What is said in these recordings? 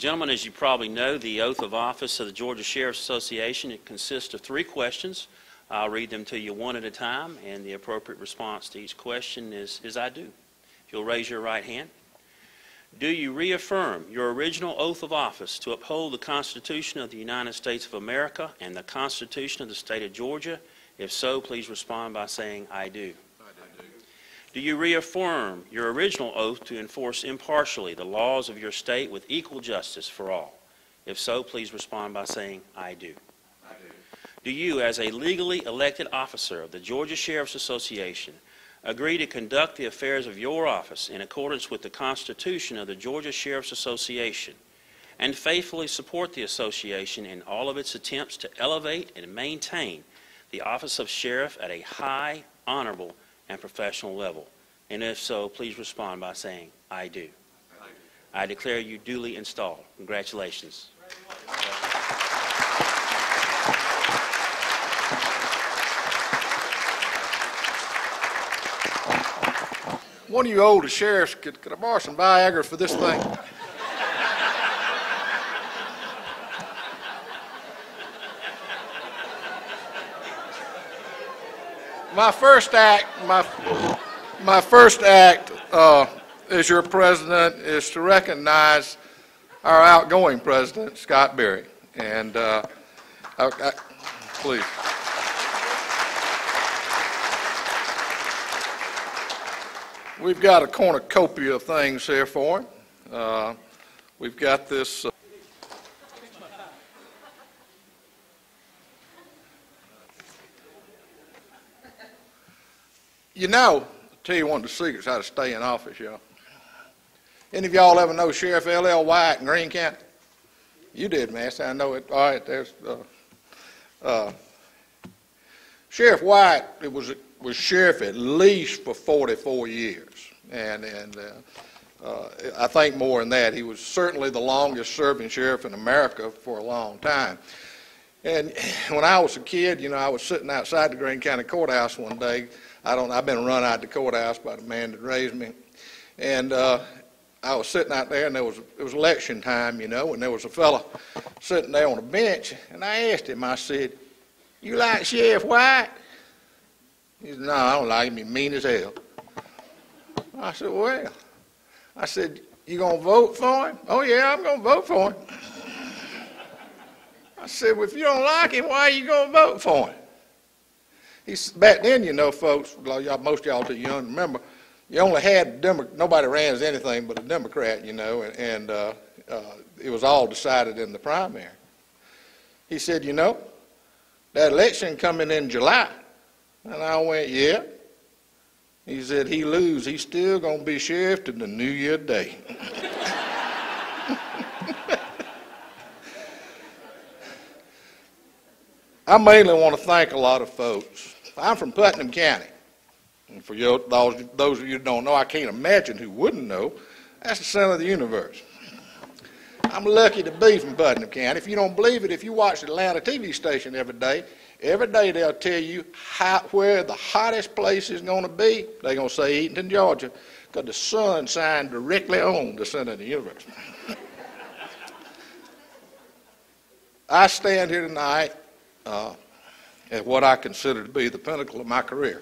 Gentlemen, as you probably know, the oath of office of the Georgia Sheriff's Association, it consists of 3 questions. I'll read them to you one at a time, and the appropriate response to each question is I do. If you'll raise your right hand. Do you reaffirm your original oath of office to uphold the Constitution of the United States of America and the Constitution of the State of Georgia? If so, please respond by saying, I do. I do. Do you reaffirm your original oath to enforce impartially the laws of your state with equal justice for all? If so, please respond by saying, I do. I do. Do you, as a legally elected officer of the Georgia Sheriff's Association, agree to conduct the affairs of your office in accordance with the Constitution of the Georgia Sheriff's Association and faithfully support the association in all of its attempts to elevate and maintain the office of sheriff at a high, honorable, and professional level? And if so, please respond by saying, I do. I do. I declare you duly installed. Congratulations. One of you older sheriffs, could I borrow some Viagra for this thing? My first act as your president is to recognize our outgoing president, Scott Berry. And please. We've got a cornucopia of things here for him. We've got this. You know, I'll tell you one of the secrets how to stay in office, y'all. Any of y'all ever know Sheriff L.L. White in Greene County? You did, Master. I know it. All right, there's Sheriff White. It was sheriff at least for 44 years, and I think more than that. He was certainly the longest-serving sheriff in America for a long time. And when I was a kid, you know, I was sitting outside the Greene County Courthouse one day. I've been run out of the courthouse by the man that raised me, and I was sitting out there, and it was election time, you know, and there was a fella sitting there on a bench, and I asked him. I said, "You like Sheriff White?" He said, "No, I don't like him. He's mean as hell." I said, "Well," I said, "You gonna vote for him?" "Oh yeah, I'm gonna vote for him." I said, "Well, if you don't like him, why are you gonna vote for him?" Back then, you know, folks, most of y'all too young to remember, you only had nobody ran as anything but a Democrat, you know, and it was all decided in the primary. He said, "You know, that election coming in July." And I went, "Yeah." He said, "He lose, he's still going to be sheriff to the New Year Day." I mainly want to thank a lot of folks. I'm from Putnam County. And for those of you who don't know, I can't imagine who wouldn't know, that's the center of the universe. I'm lucky to be from Putnam County. If you don't believe it, if you watch the Atlanta TV station every day they'll tell you where the hottest place is going to be. They're going to say Eatonton, Georgia, because the sun shines directly on the center of the universe. I stand here tonight at what I consider to be the pinnacle of my career.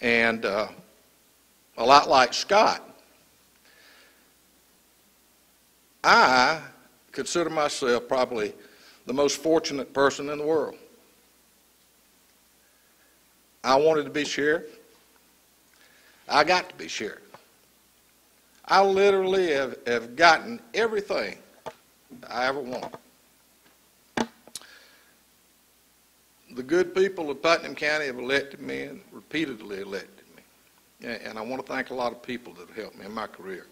And a lot like Scott, I consider myself probably the most fortunate person in the world. I wanted to be sheriff. I got to be sheriff. I literally have gotten everything I ever wanted. The good people of Putnam County have elected me and repeatedly elected me. And I want to thank a lot of people that have helped me in my career.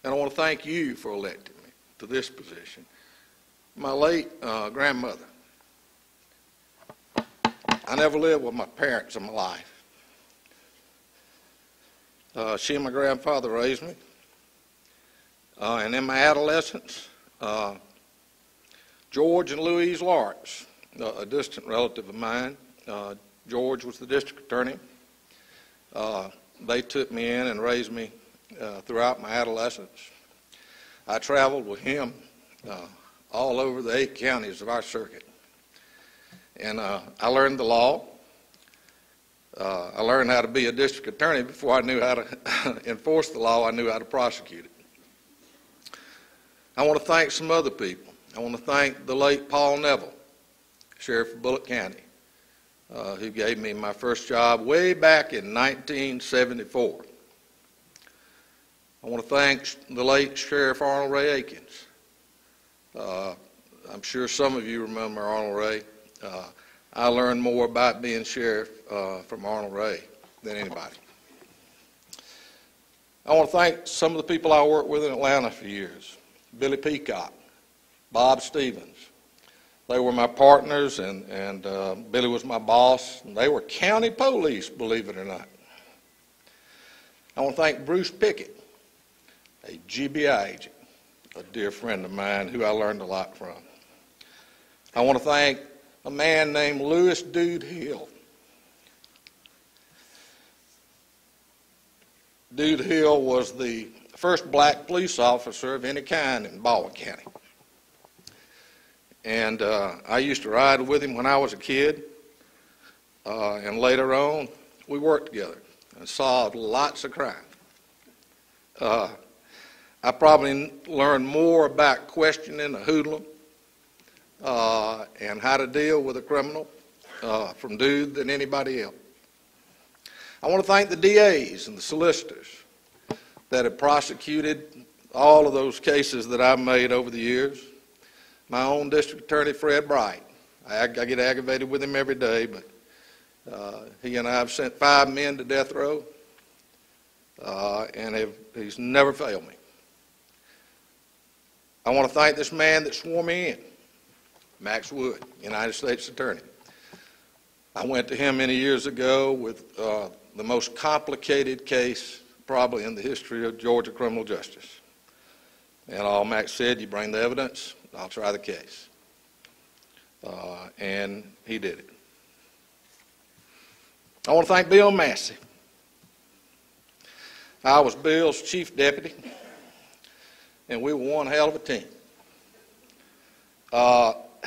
And I want to thank you for electing me to this position. My late grandmother. I never lived with my parents in my life. She and my grandfather raised me. And in my adolescence, George and Louise Lawrence, a distant relative of mine, George was the district attorney. They took me in and raised me throughout my adolescence. I traveled with him all over the 8 counties of our circuit. And I learned the law. I learned how to be a district attorney before I knew how to enforce the law. I knew how to prosecute it. I want to thank some other people. I want to thank the late Paul Neville, Sheriff of Bullitt County, who gave me my first job way back in 1974. I want to thank the late Sheriff Arnold Ray Akins. I'm sure some of you remember Arnold Ray. I learned more about being sheriff from Arnold Ray than anybody. I want to thank some of the people I worked with in Atlanta for years. Billy Peacock, Bob Stevens. They were my partners, and Billy was my boss. And they were county police, believe it or not. I want to thank Bruce Pickett, a GBI agent, a dear friend of mine who I learned a lot from. I want to thank a man named Lewis Dude Hill. Dude Hill was the first black police officer of any kind in Baldwin County. And I used to ride with him when I was a kid. And later on, we worked together and solved lots of crime. I probably learned more about questioning a hoodlum and how to deal with a criminal from Dude than anybody else. I want to thank the DAs and the solicitors that have prosecuted all of those cases that I've made over the years. My own district attorney, Fred Bright. I get aggravated with him every day, but he and I have sent 5 men to death row, and he's never failed me. I want to thank this man that swore me in, Max Wood, United States Attorney. I went to him many years ago with the most complicated case probably in the history of Georgia criminal justice. And all Max said, you bring the evidence, I'll try the case. And he did it. I want to thank Bill Massey. I was Bill's chief deputy, and we were one hell of a team.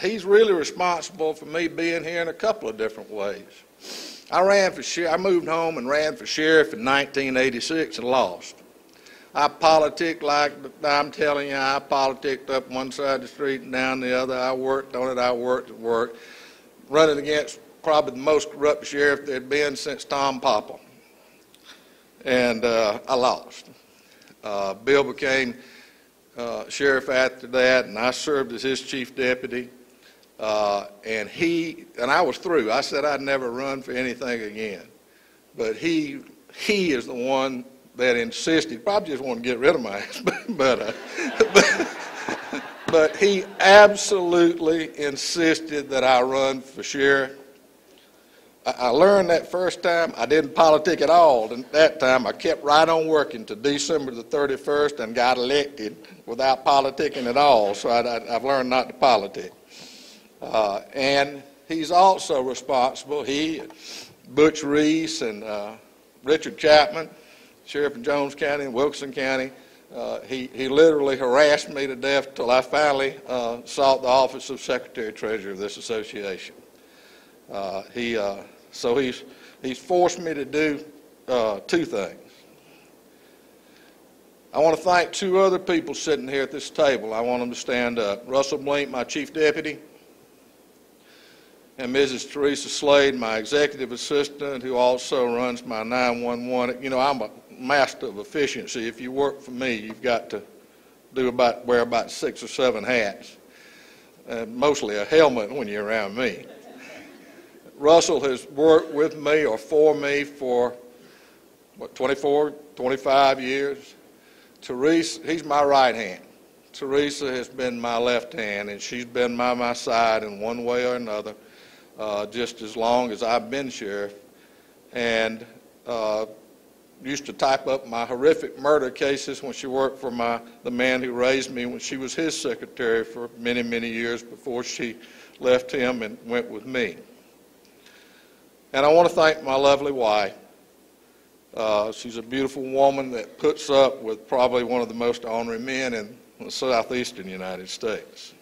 He's really responsible for me being here in a couple of different ways. I moved home and ran for sheriff in 1986 and lost. I politicked like I'm telling you, I politicked up one side of the street and down the other. I worked on it, I worked at work, running against probably the most corrupt sheriff there had been since Tom Popple. And I lost. Bill became sheriff after that, and I served as his chief deputy. And I was through. I said I'd never run for anything again. But he is the one that insisted, probably just wanted to get rid of my ass, but he absolutely insisted that I run for sheriff. I learned that first time I didn't politic at all. And that time I kept right on working to December the 31st and got elected without politicking at all. So I've learned not to politic. And he's also responsible, he, Butch Reese, and Richard Chapman, sheriff in Jones County and Wilson County, he literally harassed me to death till I finally sought the office of Secretary-Treasurer of this association. So he's forced me to do 2 things. I want to thank 2 other people sitting here at this table. I want them to stand up. Russell Blink, my chief deputy, and Mrs. Teresa Slade, my executive assistant, who also runs my 911. You know, I'm a master of efficiency. If you work for me, you've got to wear about 6 or 7 hats, and mostly a helmet when you're around me. Russell has worked with me or for me for, 24, 25 years. Teresa, he's my right hand. Teresa has been my left hand, and she's been by my side in one way or another just as long as I've been sheriff, and used to type up my horrific murder cases when she worked for the man who raised me when she was his secretary for many, many years before she left him and went with me. And I want to thank my lovely wife, She's a beautiful woman that puts up with probably one of the most ornery men in the southeastern United States.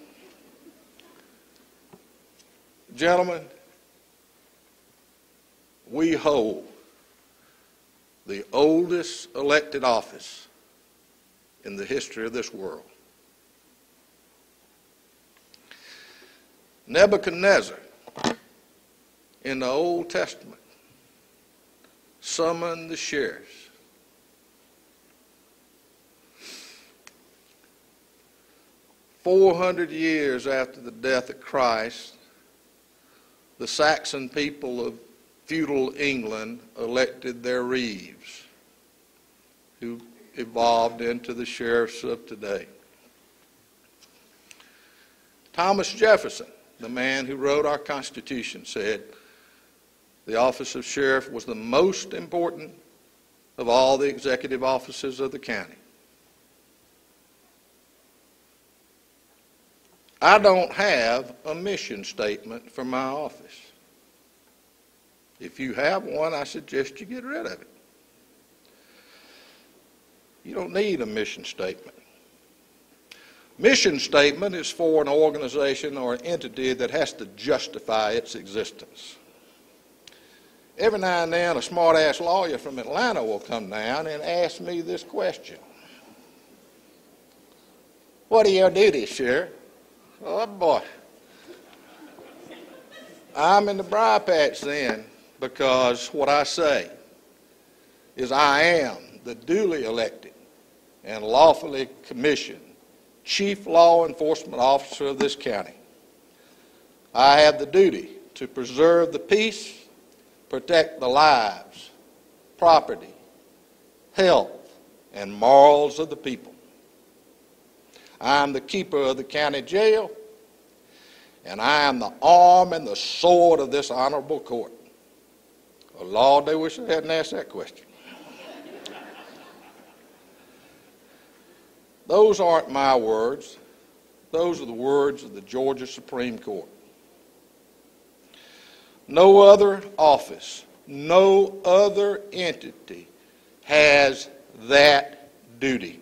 Gentlemen, we hold the oldest elected office in the history of this world. Nebuchadnezzar, in the Old Testament, summoned the sheriffs. "400 years after the death of Christ, the Saxon people of feudal England elected their reeves, who evolved into the sheriffs of today. Thomas Jefferson, the man who wrote our Constitution, said the office of sheriff was the most important of all the executive offices of the county. I don't have a mission statement for my office. If you have one, I suggest you get rid of it. You don't need a mission statement. Mission statement is for an organization or an entity that has to justify its existence. Every now and then, a smart-ass lawyer from Atlanta will come down and ask me this question. "What are your duties, Sheriff?" Oh, boy. I'm in the briar patch then, because what I say is I am the duly elected and lawfully commissioned Chief Law Enforcement Officer of this county. I have the duty to preserve the peace, protect the lives, property, health, and morals of the people. I am the keeper of the county jail, and I am the arm and the sword of this honorable court. Oh, Lord, they wish they hadn't asked that question. Those aren't my words. Those are the words of the Georgia Supreme Court. No other office, no other entity has that duty.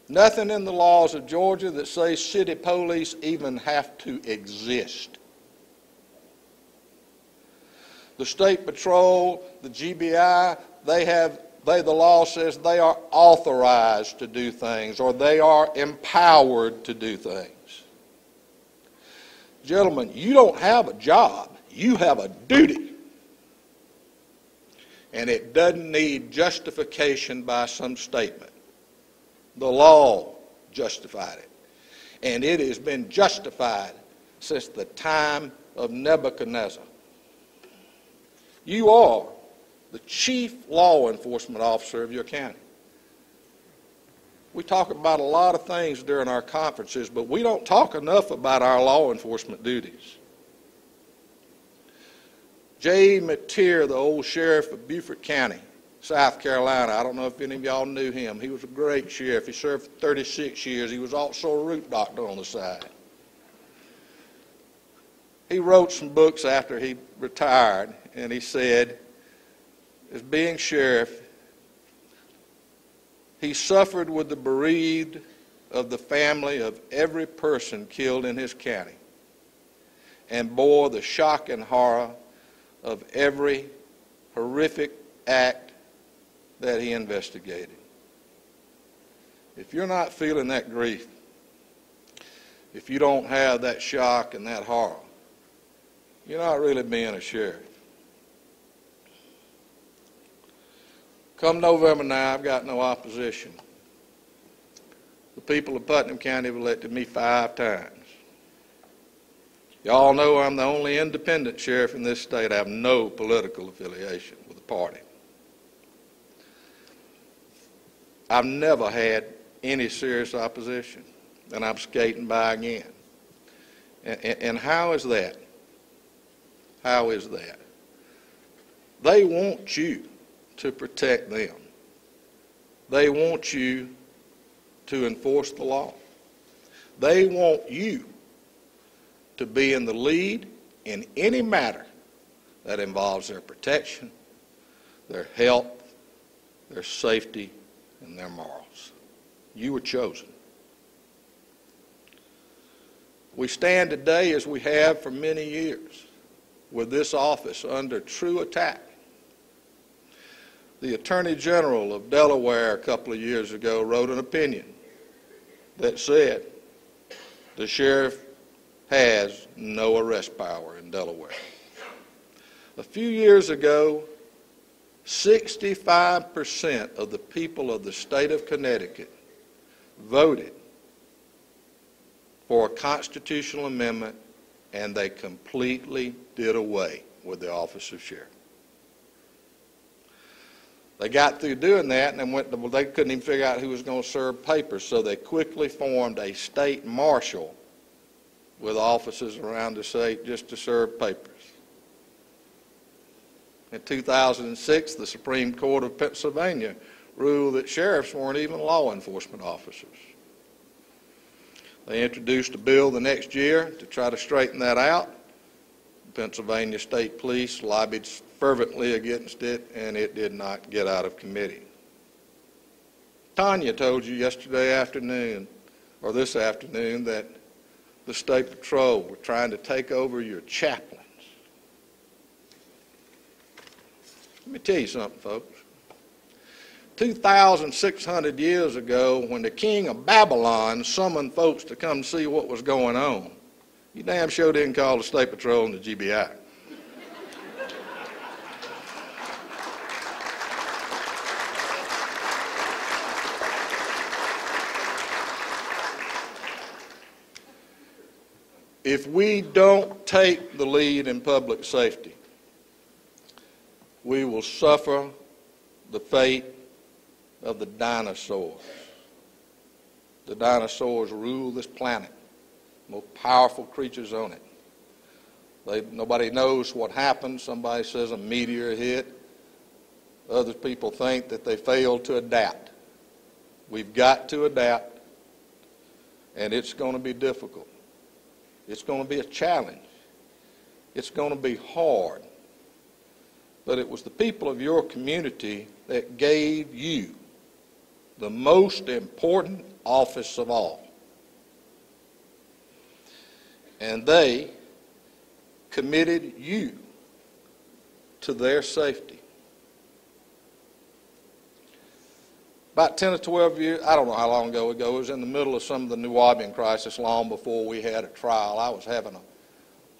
Nothing in the laws of Georgia that say city police even have to exist. The State Patrol, the GBI, the law says they are authorized to do things, or they are empowered to do things. Gentlemen, you don't have a job, you have a duty. And it doesn't need justification by some statement. The law justified it. And it has been justified since the time of Nebuchadnezzar. You are the chief law enforcement officer of your county. We talk about a lot of things during our conferences, but we don't talk enough about our law enforcement duties. J. Mateer, the old sheriff of Beaufort County, South Carolina. I don't know if any of y'all knew him. He was a great sheriff. He served for 36 years. He was also a root doctor on the side. He wrote some books after he retired, and he said, as being sheriff, he suffered with the bereaved of the family of every person killed in his county and bore the shock and horror of every horrific act that he investigated. If you're not feeling that grief, if you don't have that shock and that horror, you're not really being a sheriff. Come November now, I've got no opposition. The people of Putnam County have elected me 5 times. Y'all know I'm the only independent sheriff in this state. I have no political affiliation with the party. I've never had any serious opposition, and I'm skating by again. And how is that? How is that? They want you to protect them. They want you to enforce the law. They want you to be in the lead in any matter That involves their protection, their health, their safety, and their morals. You were chosen. We stand today, as we have for many years, with this office under true attack. The Attorney General of Delaware a couple of years ago wrote an opinion that said the sheriff has no arrest power in Delaware. A few years ago, 65% of the people of the state of Connecticut voted for a constitutional amendment, and they completely did away with the office of sheriff. They got through doing that, and they couldn't even figure out who was going to serve papers, so they quickly formed a state marshal with offices around the state just to serve papers. In 2006, the Supreme Court of Pennsylvania ruled that sheriffs weren't even law enforcement officers. They introduced a bill the next year to try to straighten that out. Pennsylvania State Police lobbied fervently against it, and it did not get out of committee. Tanya told you yesterday afternoon, or this afternoon, that the State Patrol were trying to take over your chaplains. Let me tell you something, folks. 2,600 years ago, when the king of Babylon summoned folks to come see what was going on, you damn sure didn't call the State Patrol and the GBI. If we don't take the lead in public safety, we will suffer the fate of the dinosaurs. The dinosaurs rule this planet, most powerful creatures on it. Nobody knows what happened. Somebody says a meteor hit. Other people think that they failed to adapt. We've got to adapt, and it's going to be difficult. It's going to be a challenge. It's going to be hard. But it was the people of your community that gave you the most important office of all. And they committed you to their safety. About 10 or 12 years, I don't know how long ago it was in the middle of some of the New Orleans crisis, long before we had a trial. I was having a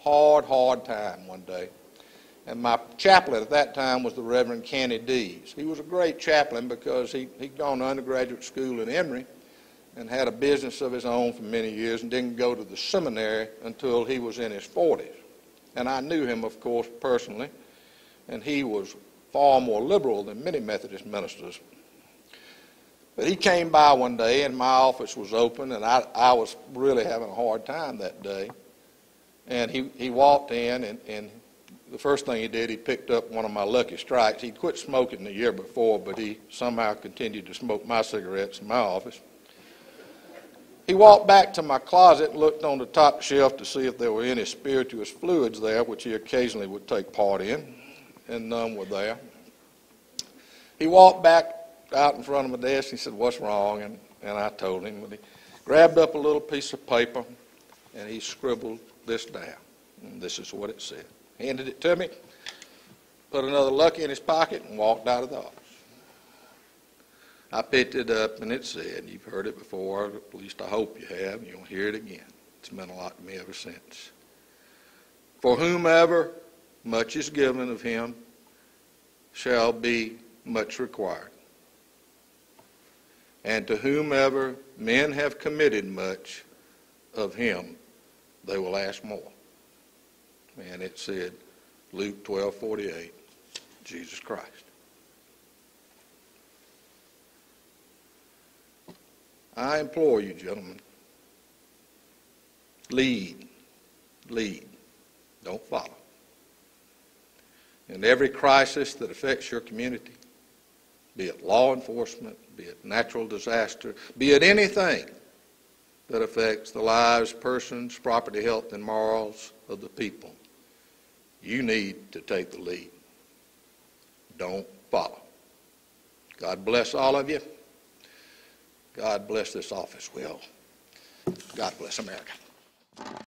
hard time one day. And my chaplain at that time was the Reverend Kenny Dees. He was a great chaplain because he'd gone to undergraduate school in Emory and had a business of his own for many years and didn't go to the seminary until he was in his 40s. And I knew him, of course, personally, and he was far more liberal than many Methodist ministers. But he came by one day, and my office was open, and I was really having a hard time that day. And he walked in, and the first thing he did, he picked up one of my Lucky Strikes. He'd quit smoking the year before, but he somehow continued to smoke my cigarettes in my office. He walked back to my closet and looked on the top shelf to see if there were any spirituous fluids there, which he occasionally would take part in, and none were there. He walked back out in front of my desk and he said, "What's wrong?" And I told him. And he grabbed up a little piece of paper and he scribbled this down. And this is what it said. Handed it to me, put another Lucky in his pocket, and walked out of the office. I picked it up, and it said, you've heard it before, at least I hope you have, you'll hear it again. It's meant a lot to me ever since. For whomever much is given of him shall be much required. And to whomever men have committed much of him, they will ask more. And it said, Luke 12:48, Jesus Christ. I implore you, gentlemen, lead, don't follow. In every crisis that affects your community, be it law enforcement, be it natural disaster, be it anything that affects the lives, persons, property, health, and morals of the people, You need to take the lead. Don't follow. God bless all of you. God bless this office well. God bless America.